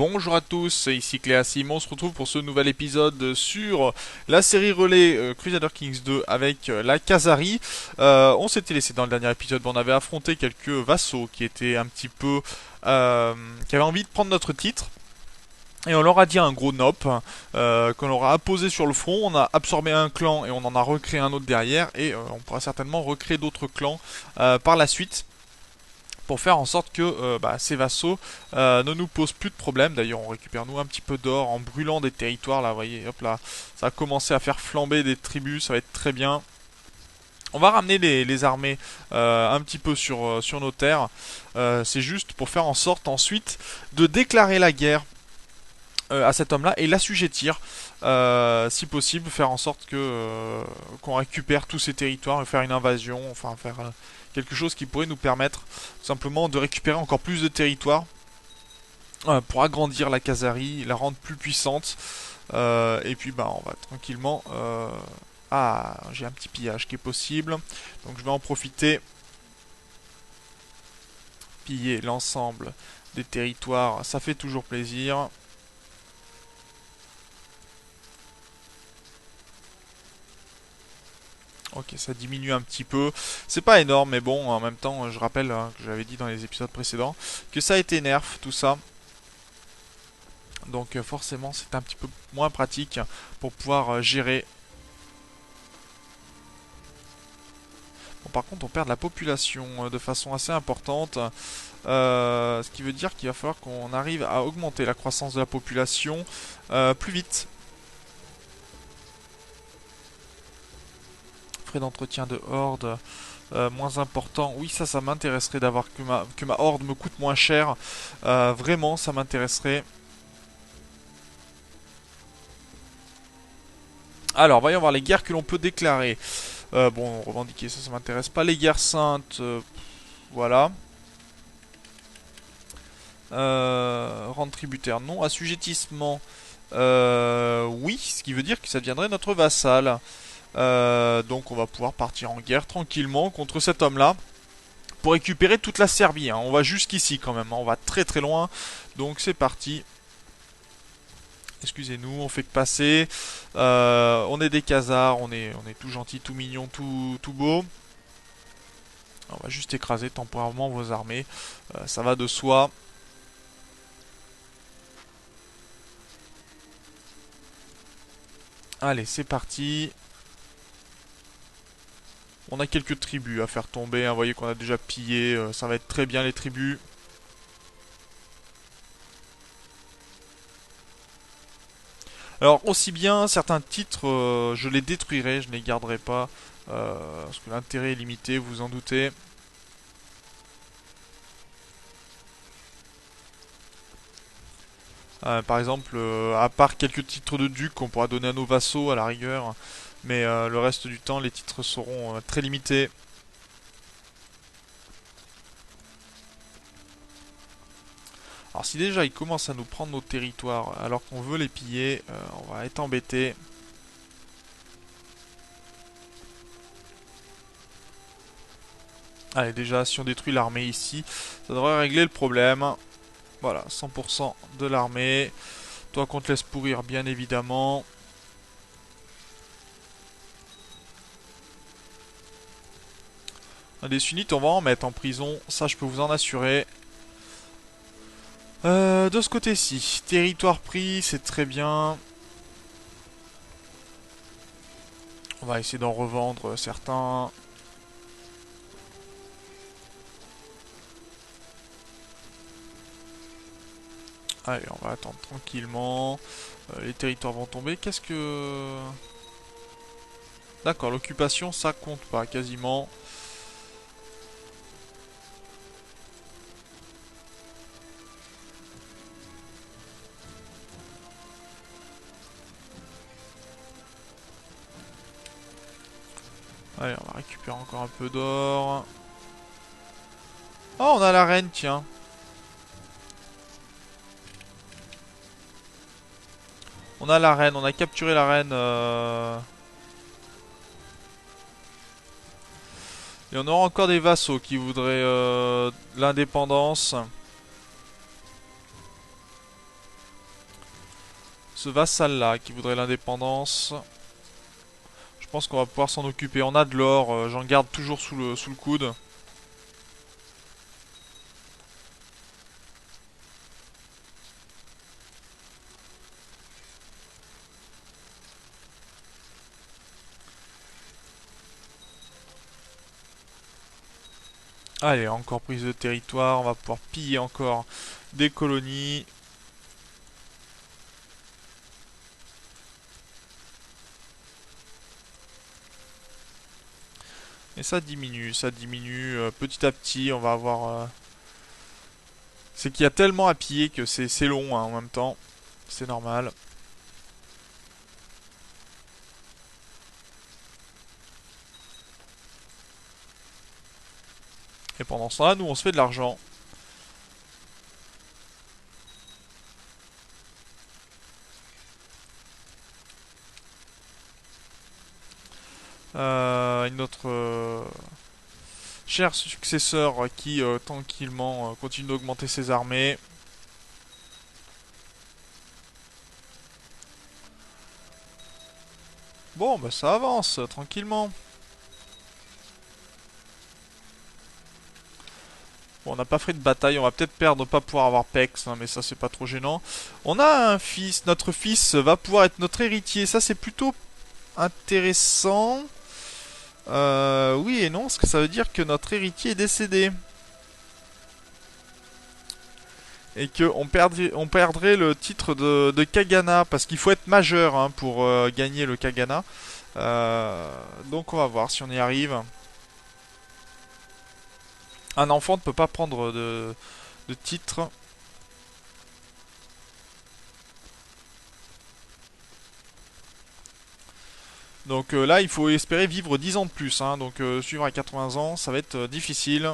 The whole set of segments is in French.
Bonjour à tous, ici Cléasim, on se retrouve pour ce nouvel épisode sur la série relais Crusader Kings 2 avec la Khazari. On s'était laissé dans le dernier épisode, on avait affronté quelques vassaux qui étaient un petit peu... qui avaient envie de prendre notre titre. Et on leur a dit un gros nop qu'on leur a apposé sur le front. On a absorbé un clan et on en a recréé un autre derrière. Et on pourra certainement recréer d'autres clans par la suite pour faire en sorte que ces vassaux ne nous posent plus de problème. D'ailleurs, on récupère nous un petit peu d'or en brûlant des territoires. Là, vous voyez, hop là, ça a commencé à faire flamber des tribus, ça va être très bien. On va ramener les armées un petit peu sur nos terres. C'est juste pour faire en sorte ensuite de déclarer la guerre à cet homme-là et l'assujettir, si possible, faire en sorte que qu'on récupère tous ces territoires, faire une invasion, enfin faire quelque chose qui pourrait nous permettre simplement de récupérer encore plus de territoires pour agrandir la Khazari, la rendre plus puissante, et puis bah on va tranquillement. Ah, j'ai un petit pillage qui est possible, donc je vais en profiter, piller l'ensemble des territoires, ça fait toujours plaisir. Ok, ça diminue un petit peu. C'est pas énorme, mais bon, en même temps, je rappelle que j'avais dit dans les épisodes précédents que ça a été nerf, tout ça. Donc forcément, c'est un petit peu moins pratique pour pouvoir gérer. Bon, par contre, on perd de la population de façon assez importante. Ce qui veut dire qu'il va falloir qu'on arrive à augmenter la croissance de la population plus vite. Frais d'entretien de horde. Moins important. Oui, ça m'intéresserait d'avoir que ma horde me coûte moins cher. Vraiment, ça m'intéresserait. Alors, voyons voir les guerres que l'on peut déclarer. Bon, revendiquer, ça m'intéresse pas. Les guerres saintes, voilà. Rente tributaire, non. Assujettissement, oui. Ce qui veut dire que ça deviendrait notre vassal. Donc, on va pouvoir partir en guerre tranquillement contre cet homme-là pour récupérer toute la Serbie. Hein. On va jusqu'ici quand même. Hein. On va très très loin. Donc, c'est parti. Excusez-nous, on fait que passer. On est des Khazars, on est tout gentil, tout mignon, tout beau. On va juste écraser temporairement vos armées. Ça va de soi. Allez, c'est parti. On a quelques tribus à faire tomber. Hein. Vous voyez qu'on a déjà pillé. Ça va être très bien les tribus. Alors, aussi bien, certains titres, je les détruirai, je ne les garderai pas. Parce que l'intérêt est limité, vous en doutez. Par exemple, à part quelques titres de duc qu'on pourra donner à nos vassaux à la rigueur, mais le reste du temps, les titres seront très limités. Alors si déjà ils commencent à nous prendre nos territoires alors qu'on veut les piller, on va être embêté. Allez, déjà, si on détruit l'armée ici, ça devrait régler le problème. Voilà, 100% de l'armée. Toi qu'on te laisse pourrir, bien évidemment. Des sunnites, on va en mettre en prison. Ça, je peux vous en assurer. De ce côté-ci, territoire pris, c'est très bien. On va essayer d'en revendre certains. Allez, on va attendre tranquillement. Les territoires vont tomber. Qu'est-ce que... D'accord, l'occupation, ça compte pas, quasiment. Allez, on va récupérer encore un peu d'or. Oh, on a la reine, tiens. On a la reine, on a capturé la reine. Et on aura encore des vassaux qui voudraient l'indépendance. ce vassal-là qui voudrait l'indépendance. Je pense qu'on va pouvoir s'en occuper. On a de l'or, j'en garde toujours sous le coude. Allez, encore prise de territoire, on va pouvoir piller encore des colonies. Et ça diminue petit à petit, on va avoir... C'est qu'il y a tellement à piller que c'est long hein, en même temps, c'est normal. Et pendant ce temps-là, nous on se fait de l'argent. Une autre cher successeur qui tranquillement continue d'augmenter ses armées. Bon, bah ça avance tranquillement. Bon, on n'a pas fait de bataille, on va peut-être perdre, pas pouvoir avoir Pex, hein, mais ça c'est pas trop gênant. On a un fils, notre fils va pouvoir être notre héritier, ça c'est plutôt intéressant. Oui et non, parce que ça veut dire que notre héritier est décédé. Et on perdrait le titre de Kagana, parce qu'il faut être majeur hein, pour gagner le Kagana. Donc on va voir si on y arrive. Un enfant ne peut pas prendre de titre. Donc là, il faut espérer vivre 10 ans de plus. Hein, donc suivre à 80 ans, ça va être difficile.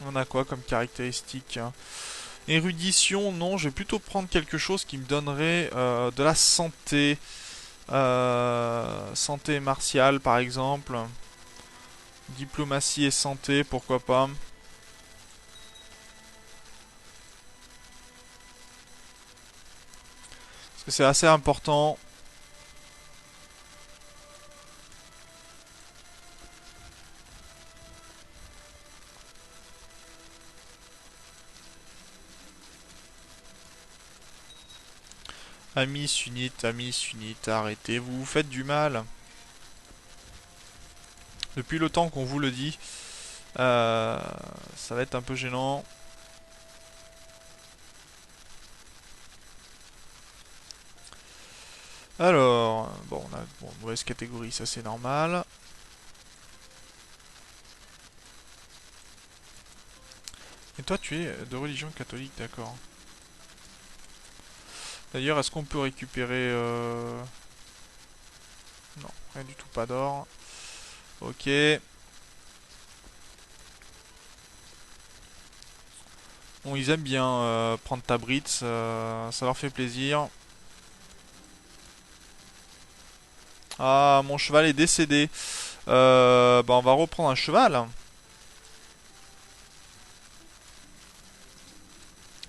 On a quoi comme caractéristique hein? Érudition, non, je vais plutôt prendre quelque chose qui me donnerait de la santé. Santé martiale, par exemple. Diplomatie et santé, pourquoi pas. Parce que c'est assez important. Amis sunnites, arrêtez, vous vous faites du mal. Depuis le temps qu'on vous le dit, ça va être un peu gênant. Alors, bon, on a bon, mauvaise catégorie, ça c'est normal. Et toi, tu es de religion catholique, d'accord. D'ailleurs, est-ce qu'on peut récupérer... Non, rien du tout, pas d'or. Ok. Bon, ils aiment bien prendre ta Britz, ça leur fait plaisir. Ah, mon cheval est décédé. Bah, on va reprendre un cheval.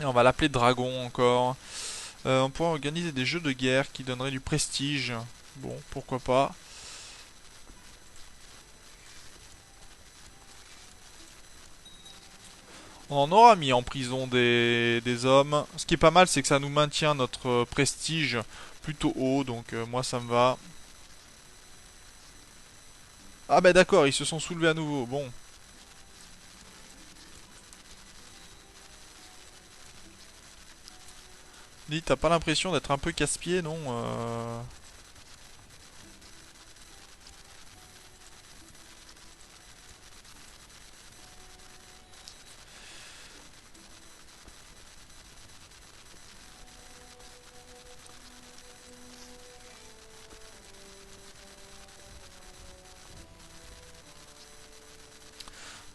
Et on va l'appeler Dragon encore. On pourra organiser des jeux de guerre qui donneraient du prestige. Bon, pourquoi pas. On en aura mis en prison des hommes. Ce qui est pas mal, c'est que ça nous maintient notre prestige plutôt haut. Donc moi, ça me va. Ah bah d'accord, ils se sont soulevés à nouveau. Bon. Dis, t'as pas l'impression d'être un peu casse-pied, non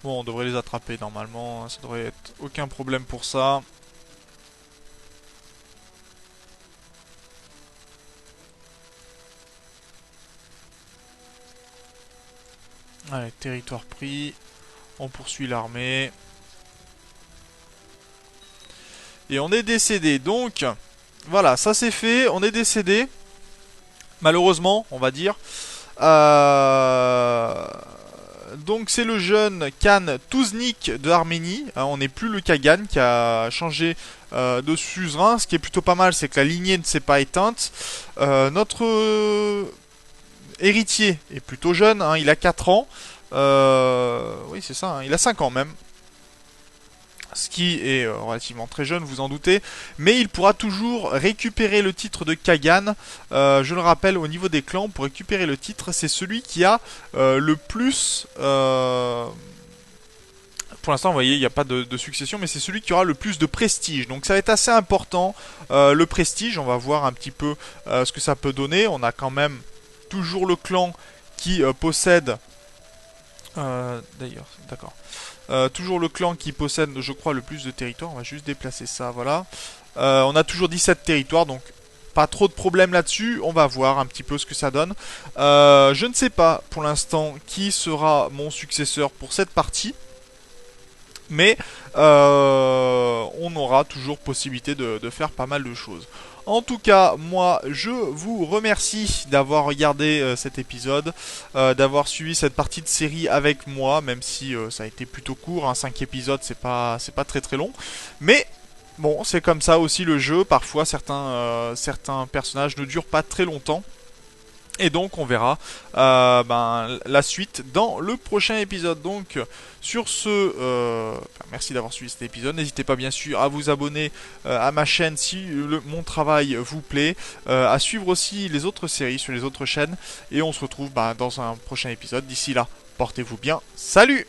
Bon, on devrait les attraper normalement. Ça devrait être aucun problème pour ça. Allez, territoire pris. On poursuit l'armée. Et on est décédé. Donc, voilà, ça c'est fait. On est décédé. Malheureusement, on va dire. Donc c'est le jeune Khan Tuznik de Arménie. On n'est plus le Kagan qui a changé de suzerain. Ce qui est plutôt pas mal, c'est que la lignée ne s'est pas éteinte. Notre héritier est plutôt jeune, hein, il a 4 ans. Oui, c'est ça, hein, il a 5 ans même. Ce qui est relativement très jeune, vous en doutez. Mais il pourra toujours récupérer le titre de Kagan. Je le rappelle, au niveau des clans, pour récupérer le titre, c'est celui qui a le plus... Pour l'instant, vous voyez, il n'y a pas de succession, mais c'est celui qui aura le plus de prestige. Donc ça va être assez important, le prestige. On va voir un petit peu ce que ça peut donner. On a quand même toujours le clan qui possède... D'ailleurs, d'accord. Toujours le clan qui possède, je crois, le plus de territoires. On va juste déplacer ça, voilà. On a toujours 17 territoires, donc pas trop de problèmes là-dessus. On va voir un petit peu ce que ça donne. Je ne sais pas, pour l'instant, qui sera mon successeur pour cette partie. Mais on aura toujours possibilité de faire pas mal de choses. En tout cas, moi, je vous remercie d'avoir regardé cet épisode, d'avoir suivi cette partie de série avec moi, même si ça a été plutôt court, hein, 5 épisodes, c'est pas très très long. Mais bon, c'est comme ça aussi le jeu, parfois certains personnages ne durent pas très longtemps. Et donc on verra la suite dans le prochain épisode. Donc sur ce, merci d'avoir suivi cet épisode. N'hésitez pas bien sûr à vous abonner à ma chaîne si mon travail vous plaît. À suivre aussi les autres séries sur les autres chaînes. Et on se retrouve dans un prochain épisode. D'ici là, portez-vous bien. Salut!